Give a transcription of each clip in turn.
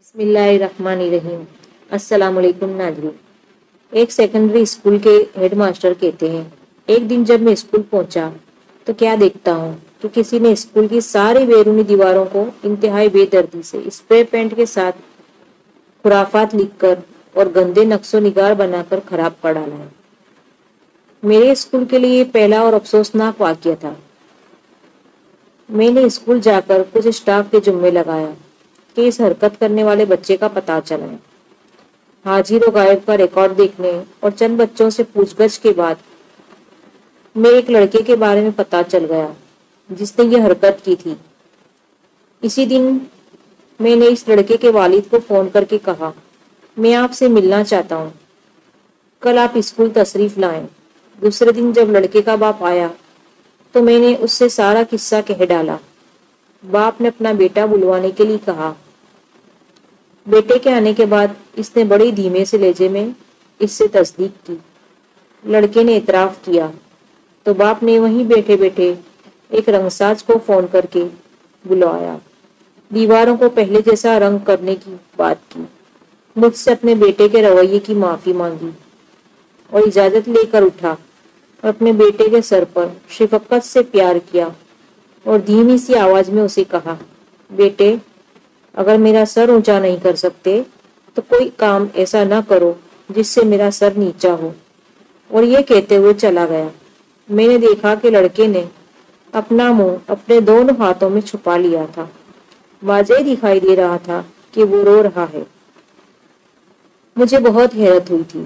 بسم اللہ الرحمن الرحیم۔ السلام علیکم ناظرین۔ ایک سیکنڈری اسکول کے ہیڈ ماسٹر کہتے ہیں، ایک دن جب میں اسکول پہنچا تو کیا دیکھتا ہوں کہ کسی نے اسکول کی ساری بیرونی دیواروں کو انتہائی بے دردی سے اسپرے پینٹ کے ساتھ خرافات لکھ کر اور گندے نقش و نگار بنا کر خراب کر ڈالا ہے۔ میرے اسکول کے لیے یہ پہلا اور افسوسناک واقعہ تھا۔ میں نے اسکول جا کر کچھ اسٹاف کے ذمے لگایا کہ اس حرکت کرنے والے بچے کا پتہ چلائیں۔ حاضر و غائب کا ریکارڈ دیکھنے اور چند بچوں سے پوچھ گچھ کے بعد میں ایک لڑکے کے بارے میں پتہ چل گیا جس نے یہ حرکت کی تھی۔ اسی دن میں نے اس لڑکے کے والد کو فون کر کے کہا، میں آپ سے ملنا چاہتا ہوں، کل آپ اسکول تشریف لائیں۔ دوسرے دن جب لڑکے کا باپ آیا تو میں نے اس سے سارا قصہ کہہ ڈالا۔ باپ نے اپنا بیٹا بلوانے کے لیے کہا۔ بیٹے کے آنے کے بعد اس نے بڑے دھیمے سے لہجے میں اس سے تصدیق کی۔ لڑکے نے اعتراف کیا تو باپ نے وہیں بیٹھے بیٹھے ایک رنگساز کو فون کر کے بلوایا، دیواروں کو پہلے جیسا رنگ کرنے کی بات کی، مجھ سے اپنے بیٹے کے رویے کی معافی مانگی اور اجازت لے کر اٹھا اور اپنے بیٹے کے سر پر شفقت سے پیار کیا اور دھیمی سی آواز میں اسے کہا، بیٹے، اگر میرا سر اونچا نہیں کر سکتے تو کوئی کام ایسا نہ کرو جس سے میرا سر نیچا ہو۔ اور یہ کہتے ہوئے چلا گیا۔ میں نے دیکھا کہ لڑکے نے اپنا منہ اپنے دونوں ہاتھوں میں چھپا لیا تھا۔ واضح دکھائی دے رہا تھا کہ وہ رو رہا ہے۔ مجھے بہت حیرت ہوئی تھی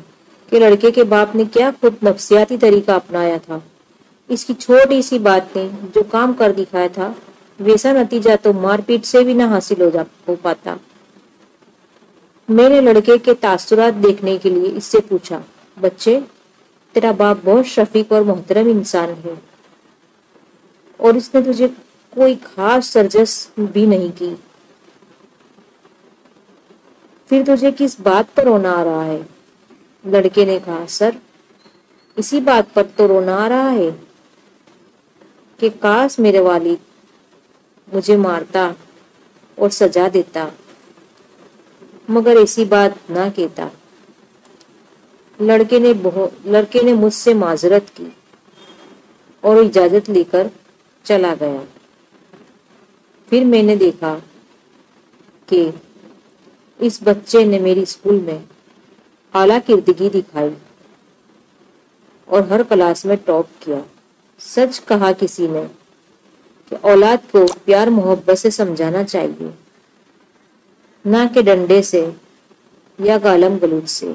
کہ لڑکے کے باپ نے کیا خود نفسیاتی طریقہ اپنایا تھا۔ اس کی چھوٹی سی بات نے جو کام کر دکھایا تھا ویسا نتیجہ تو مار پیٹ سے بھی نہ حاصل ہو پاتا۔ میں نے لڑکے کے تاثرات دیکھنے کے لیے اس سے پوچھا، بچے، تیرا باپ بہت شفیق اور محترم انسان ہے اور اس نے تجھے کوئی خاص سرزش بھی نہیں کی، پھر تجھے کس بات پر رونا آ رہا ہے؟ لڑکے نے کہا، سر، اسی بات پر تو رونا آ رہا ہے کہ کاش میرے والد مجھے مارتا اور سزا دیتا مگر ایسی بات نہ کہتا۔ لڑکے نے مجھ سے معذرت کی اور اجازت لے کر چلا گیا۔ پھر میں نے دیکھا کہ اس بچے نے میری اسکول میں اعلیٰ کردگی دکھائی اور ہر کلاس میں ٹاپ کیا۔ سچ کہا کسی نے کہ اولاد کو پیار محبت سے سمجھانا چاہیے، نہ کہ ڈنڈے سے یا گالم گلوچ سے۔